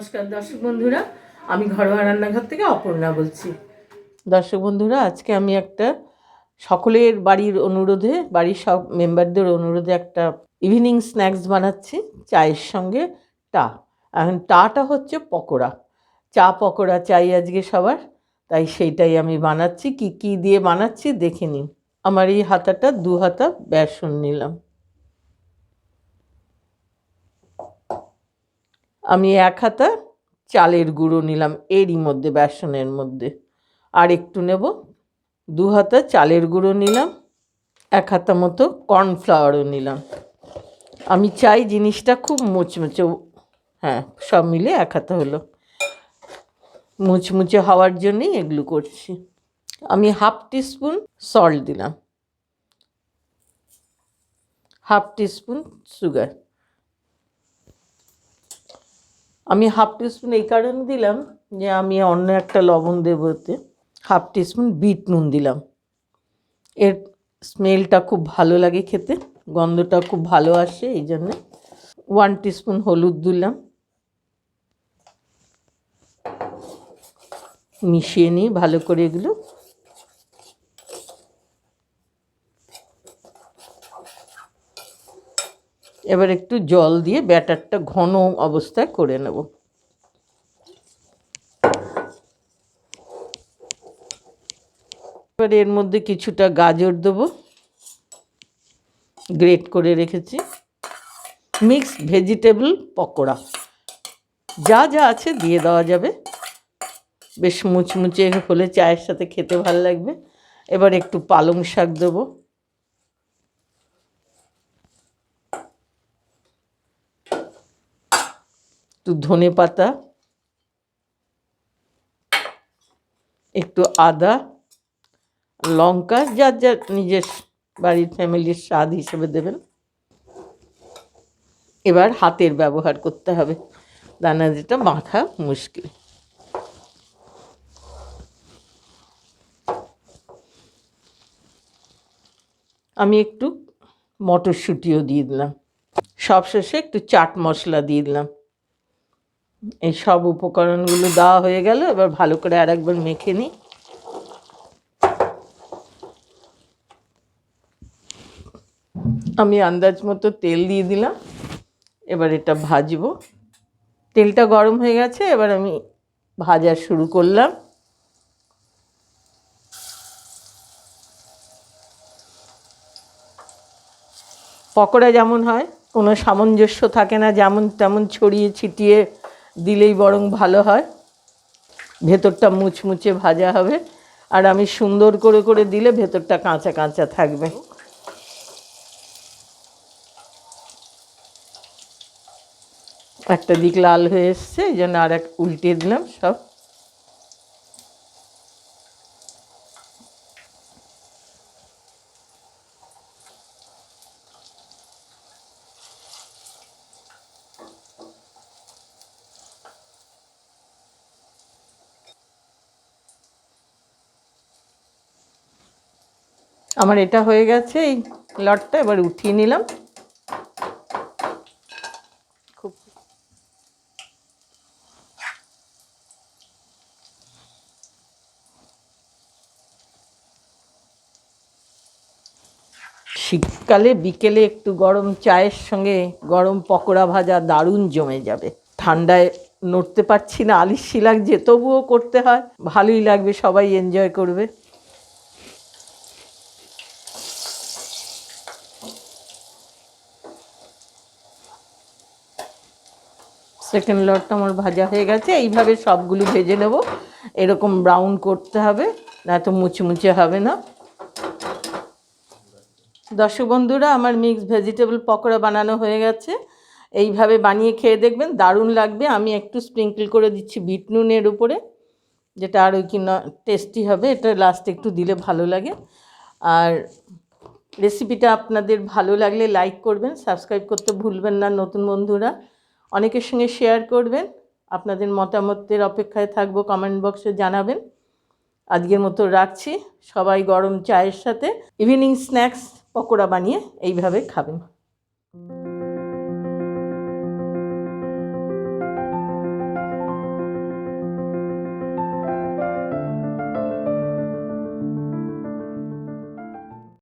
নমস্কার দর্শক বন্ধুরা, আমি ঘরোয়া রান্নাঘর থেকে অপর্ণা বলছি। দর্শক বন্ধুরা, আজকে আমি একটা সকলের বাড়ির অনুরোধে, বাড়ির সব মেম্বারদের অনুরোধে একটা ইভিনিং স্ন্যাক্স বানাচ্ছি চায়ের সঙ্গে। এখন টাটা হচ্ছে পকোড়া, চা পকোড়া চাই আজকে সবার, তাই সেইটাই আমি বানাচ্ছি। কি কি দিয়ে বানাচ্ছি দেখে নিন। আমার এই হাতাটা 2 হাতা বেসন নিলাম। আমি 1 হাতা চালের গুঁড়ো নিলাম এরই মধ্যে, বেসনের মধ্যে। আর একটু নেব। 2 হাতা চালের গুঁড়ো নিলাম, 1 হাতা মতো কর্নফ্লাওয়ারও নিলাম। আমি চাই জিনিসটা খুব মুচমুচে, হ্যাঁ সব মিলে 1 হাতা হলো। মুচমুচে হওয়ার জন্যই এগুলো করছি। আমি 1/2 টিস্পুন সল্ট দিলাম, 1/2 টিস্পুন সুগার। আমি 1/2 টিস্পুন এই কারণে দিলাম যে আমি অন্য একটা লবণ দেবো এতে। 1/2 টিস্পুন বিট নুন দিলাম, এর স্মেলটা খুব ভালো লাগে খেতে, গন্ধটা খুব ভালো আসে এই জন্যে। 1 টিস্পুন হলুদ দিলাম। মিশিয়ে নিই ভালো করে এগুলো। এবার একটু জল দিয়ে ব্যাটারটা ঘন অবস্থায় করে নেব। এবার এর মধ্যে কিছুটা গাজর দেবো, গ্রেট করে রেখেছি। মিক্স ভেজিটেবল পকোড়া, যা যা আছে দিয়ে দেওয়া যাবে। বেশ মুচমুচে হলে চায়ের সাথে খেতে ভালো লাগবে। এবার একটু পালং শাক দেবো, একটু ধনে পাতা, একটু আদা, লঙ্কা, যার যার নিজের বাড়ির ফ্যামিলির স্বাদ হিসেবে দেবেন। এবার হাতের ব্যবহার করতে হবে, দানা যেটা মাখা মুশকিল। আমি একটু মটরশুঁটিও দিয়ে দিলাম। সবশেষে একটু চাট মশলা দিয়ে দিলাম। এই সব উপকরণগুলো দেওয়া হয়ে গেল। এবার ভালো করে আরেকবার মেখে নিই। আমি আন্দাজ মতো তেল দিয়ে দিলাম। এবার এটা ভাজবো। তেলটা গরম হয়ে গেছে, এবার আমি ভাজা শুরু করলাম। পকোড়া যেমন হয়, কোনো সামঞ্জস্য থাকে না, যেমন তেমন ছড়িয়ে ছিটিয়ে দিলেই বরং ভালো হয়। ভেতরটা মুচমুচে ভাজা হবে, আর আমি সুন্দর করে করে দিলে ভেতরটা কাঁচা কাঁচা থাকবে। একটা দিক লাল হয়ে এসছে, এই জন্য আর এক উল্টে দিলাম সব। আমার এটা হয়ে গেছে, এই লটটা এবার উঠিয়ে নিলাম। খুব শীতকালে বিকেলে একটু গরম চায়ের সঙ্গে গরম পকোড়া ভাজা দারুণ জমে যাবে। ঠান্ডায় নড়তে পারছি না, আলিস্যি লাগছে, তবুও করতে হয়, ভালোই লাগবে, সবাই এনজয় করবে। সেকেন্ড লটটা আমার ভাজা হয়ে গেছে। এইভাবে সবগুলো ভেজে নেব। এরকম ব্রাউন করতে হবে, না তো মুচমুচে হবে না। দর্শক বন্ধুরা, আমার মিক্স ভেজিটেবল পকোড়া বানানো হয়ে গেছে। এইভাবে বানিয়ে খেয়ে দেখবেন, দারুণ লাগবে। আমি একটু স্প্রিঙ্কল করে দিচ্ছি বিট নুনের উপরে, যেটা আরও কি না টেস্টি হবে। এটা লাস্টে একটু দিলে ভালো লাগে। আর রেসিপিটা আপনাদের ভালো লাগলে লাইক করবেন, সাবস্ক্রাইব করতে ভুলবেন না। নতুন বন্ধুরা অনেকের সঙ্গে শেয়ার করবেন। আপনাদের মতামতের অপেক্ষায় থাকবো, কমেন্ট বক্সে জানাবেন। আজকের মতো রাখছি। সবাই গরম চায়ের সাথে ইভিনিং স্ন্যাক্স পকোড়া বানিয়ে এইভাবে খাবেন।